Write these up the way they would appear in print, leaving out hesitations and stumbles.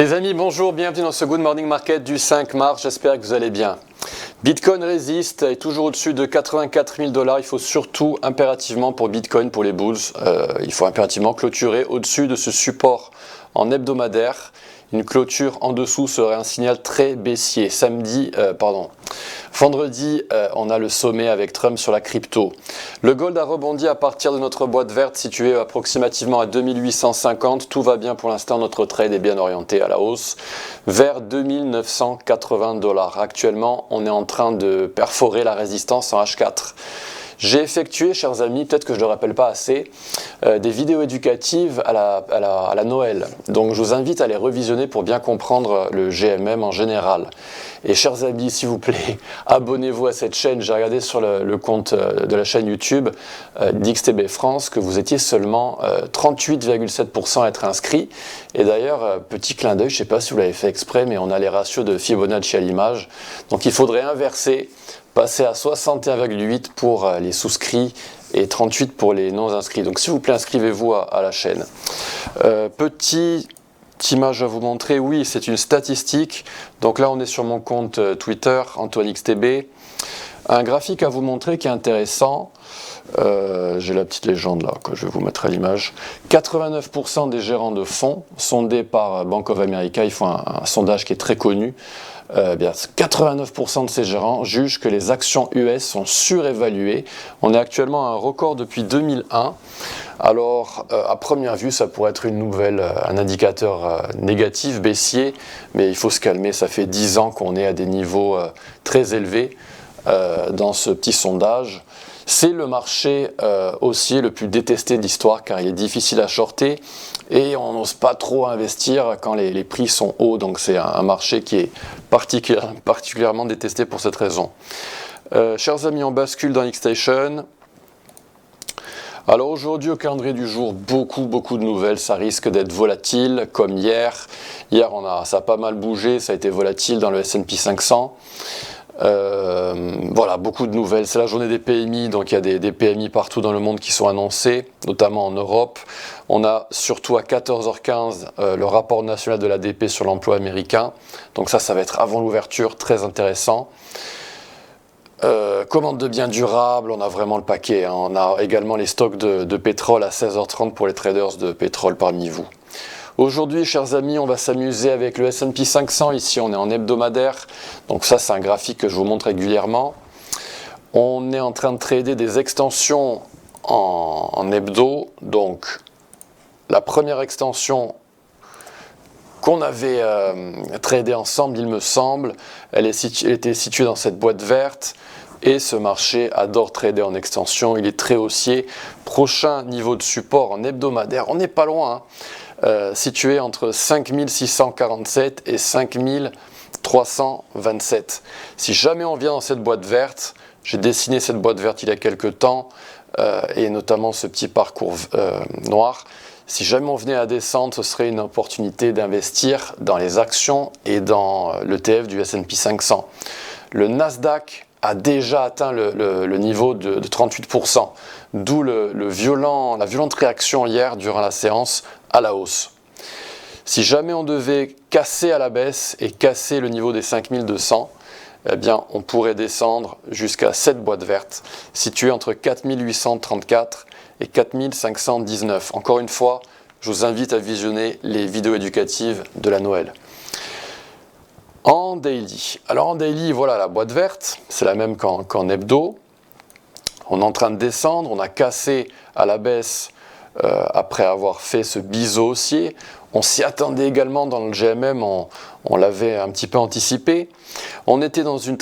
Les amis, bonjour, bienvenue dans ce Good Morning Market du 5 mars, j'espère que vous allez bien. Bitcoin résiste, est toujours au-dessus de 84 000 $. Il faut surtout impérativement pour Bitcoin, pour les bulls, il faut impérativement clôturer au-dessus de ce support en hebdomadaire. Une clôture en dessous serait un signal très baissier. Vendredi, on a le sommet avec Trump sur la crypto. Le gold a rebondi à partir de notre boîte verte située approximativement à 2850. Tout va bien pour l'instant, notre trade est bien orienté à la hausse vers 2980 $. Actuellement, on est en train de perforer la résistance en H4. J'ai effectué, chers amis, peut-être que je ne le rappelle pas assez, des vidéos éducatives à la Noël. Donc je vous invite à les revisionner pour bien comprendre le GMM en général. Et chers amis, s'il vous plaît, abonnez-vous à cette chaîne. J'ai regardé sur le compte de la chaîne YouTube d'XTB France que vous étiez seulement 38,7% à être inscrits. Et d'ailleurs, petit clin d'œil, je ne sais pas si vous l'avez fait exprès, mais on a les ratios de Fibonacci à l'image. Donc il faudrait inverser. Passer à 61,8 pour les souscrits et 38 pour les non-inscrits. Donc s'il vous plaît, inscrivez-vous à la chaîne. Petite image à vous montrer, oui, c'est une statistique. Donc là, on est sur mon compte Twitter, AntoineXTB. Un graphique à vous montrer qui est intéressant. J'ai la petite légende là, que je vais vous mettre à l'image. 89% des gérants de fonds sondés par Bank of America, ils font un sondage qui est très connu. 89% de ces gérants jugent que les actions US sont surévaluées. On est actuellement à un record depuis 2001. Alors, à première vue, ça pourrait être une nouvelle, un indicateur négatif, baissier, mais il faut se calmer. Ça fait 10 ans qu'on est à des niveaux très élevés dans ce petit sondage. C'est le marché haussier le plus détesté de l'histoire car il est difficile à shorter et on n'ose pas trop investir quand les prix sont hauts. Donc c'est un marché qui est particulièrement détesté pour cette raison. Chers amis, on bascule dans Xstation. Alors aujourd'hui au calendrier du jour, beaucoup de nouvelles, ça risque d'être volatile comme hier. Hier ça a pas mal bougé, ça a été volatile dans le S&P 500. Voilà, beaucoup de nouvelles. C'est la journée des PMI, donc il y a des PMI partout dans le monde qui sont annoncés, notamment en Europe. On a surtout à 14h15 le rapport national de l'ADP sur l'emploi américain. Donc ça va être avant l'ouverture, très intéressant. Commande de biens durables, on a vraiment le paquet. Hein. On a également les stocks de pétrole à 16h30 pour les traders de pétrole parmi vous. Aujourd'hui, chers amis, on va s'amuser avec le S&P 500. Ici, on est en hebdomadaire. Donc ça, c'est un graphique que je vous montre régulièrement. On est en train de trader des extensions en hebdo. Donc, la première extension qu'on avait tradée ensemble, il me semble, elle était située dans cette boîte verte. Et ce marché adore trader en extension. Il est très haussier. Prochain niveau de support en hebdomadaire, on n'est pas loin, hein. Situé entre 5647 et 5327. Si jamais on vient dans cette boîte verte, j'ai dessiné cette boîte verte il y a quelques temps, et notamment ce petit parcours noir. Si jamais on venait à descendre, ce serait une opportunité d'investir dans les actions et dans l'ETF du S&P 500. Le Nasdaq a déjà atteint le niveau de 38%, d'où la violente réaction hier durant la séance à la hausse. Si jamais on devait casser à la baisse et casser le niveau des 5200, eh bien on pourrait descendre jusqu'à cette boîte verte située entre 4834 et 4519. Encore une fois, je vous invite à visionner les vidéos éducatives de la Noël. En daily. Alors en daily, voilà la boîte verte, c'est la même qu'en hebdo. On est en train de descendre, on a cassé à la baisse après avoir fait ce biseau haussier. On s'y attendait également dans le GMM, on l'avait un petit peu anticipé. On était dans une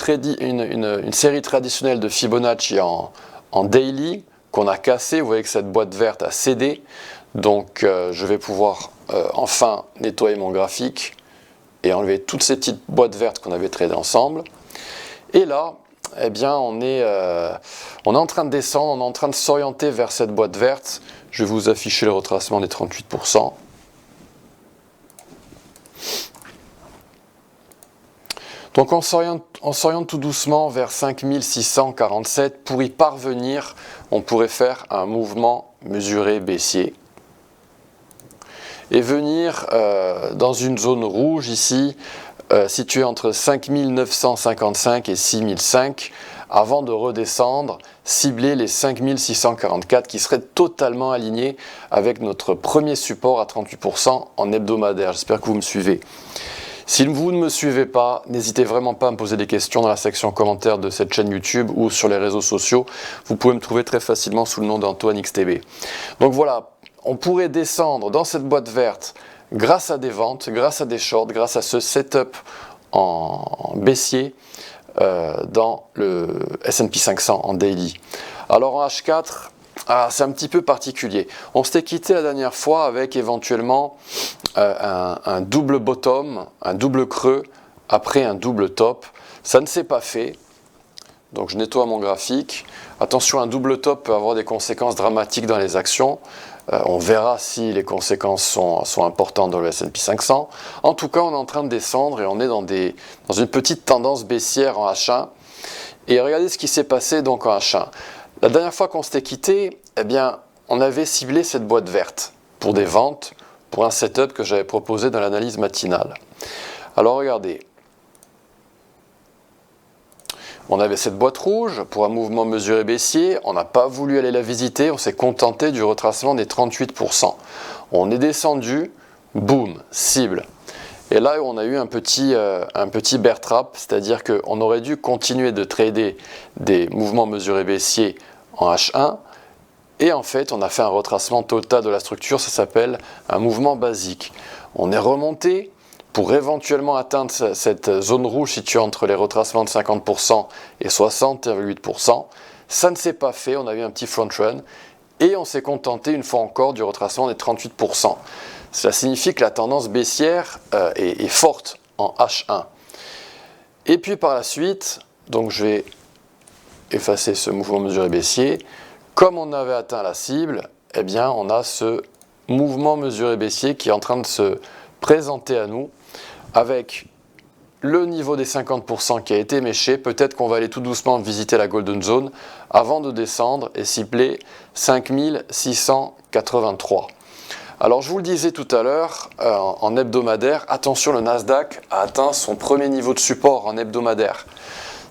série traditionnelle de Fibonacci en daily qu'on a cassé. Vous voyez que cette boîte verte a cédé. Donc je vais pouvoir enfin nettoyer mon graphique et enlever toutes ces petites boîtes vertes qu'on avait tradées ensemble. Et là, eh bien, on est en train de descendre, on est en train de s'orienter vers cette boîte verte. Je vais vous afficher le retracement des 38%. Donc on s'oriente tout doucement vers 5647. Pour y parvenir, on pourrait faire un mouvement mesuré baissier. et venir dans une zone rouge ici, située entre 5955 et 6005, avant de redescendre, cibler les 5644 qui seraient totalement alignés avec notre premier support à 38% en hebdomadaire. J'espère que vous me suivez. Si vous ne me suivez pas, n'hésitez vraiment pas à me poser des questions dans la section commentaires de cette chaîne YouTube ou sur les réseaux sociaux. Vous pouvez me trouver très facilement sous le nom d'Antoine XTB. Donc voilà, on pourrait descendre dans cette boîte verte grâce à des ventes, grâce à des shorts, grâce à ce setup en baissier dans le S&P 500 en daily. Alors en H4, c'est un petit peu particulier. On s'était quitté la dernière fois avec éventuellement un double bottom, un double creux, après un double top. Ça ne s'est pas fait. Donc je nettoie mon graphique. Attention, un double top peut avoir des conséquences dramatiques dans les actions. On verra si les conséquences sont importantes dans le S&P 500. En tout cas, on est en train de descendre et on est dans une petite tendance baissière en H1. Et regardez ce qui s'est passé donc en H1. La dernière fois qu'on s'était quitté, eh bien, on avait ciblé cette boîte verte pour des ventes, pour un setup que j'avais proposé dans l'analyse matinale. Alors regardez. On avait cette boîte rouge pour un mouvement mesuré baissier, on n'a pas voulu aller la visiter, on s'est contenté du retracement des 38%. On est descendu, boum, cible. Et là, on a eu un petit bear trap, c'est-à-dire qu'on aurait dû continuer de trader des mouvements mesurés baissiers en H1, et en fait, on a fait un retracement total de la structure, ça s'appelle un mouvement basique. On est remonté pour éventuellement atteindre cette zone rouge située entre les retracements de 50% et 60,8%. Ça ne s'est pas fait, on a eu un petit front run et on s'est contenté une fois encore du retracement des 38%. Cela signifie que la tendance baissière est forte en H1. Et puis par la suite, donc je vais effacer ce mouvement mesuré baissier. Comme on avait atteint la cible, eh bien on a ce mouvement mesuré baissier qui est en train de se présenter à nous, avec le niveau des 50% qui a été méché. Peut-être qu'on va aller tout doucement visiter la Golden Zone avant de descendre et cibler 5683. Alors je vous le disais tout à l'heure, en hebdomadaire, attention, le Nasdaq a atteint son premier niveau de support en hebdomadaire.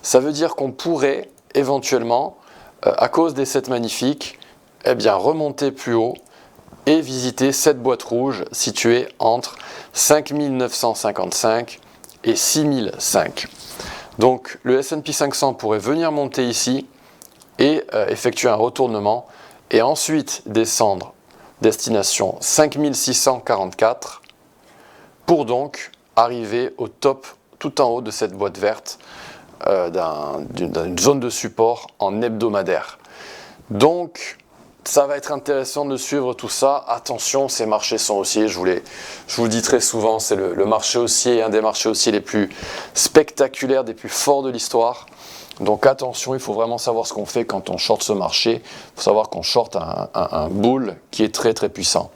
Ça veut dire qu'on pourrait éventuellement, à cause des 7 magnifiques, eh bien, remonter plus haut et visiter cette boîte rouge située entre 5955 et 6005. Donc le S&P 500 pourrait venir monter ici et effectuer un retournement et ensuite descendre destination 5644 pour donc arriver au top tout en haut de cette boîte verte d'une zone de support en hebdomadaire. Donc ça va être intéressant de suivre tout ça. Attention, ces marchés sont haussiers, je vous le dis très souvent, c'est le marché haussier, un des marchés haussiers les plus spectaculaires, des plus forts de l'histoire. Donc attention, il faut vraiment savoir ce qu'on fait quand on short ce marché. Il faut savoir qu'on short un bull qui est très très puissant.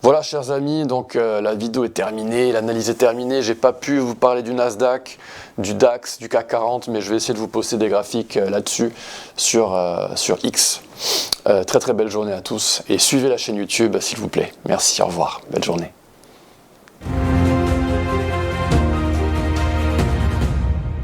Voilà, chers amis, donc la vidéo est terminée, l'analyse est terminée. J'ai pas pu vous parler du Nasdaq, du DAX, du CAC 40, mais je vais essayer de vous poster des graphiques là-dessus sur X. Très très belle journée à tous et suivez la chaîne YouTube s'il vous plaît. Merci, au revoir, belle journée.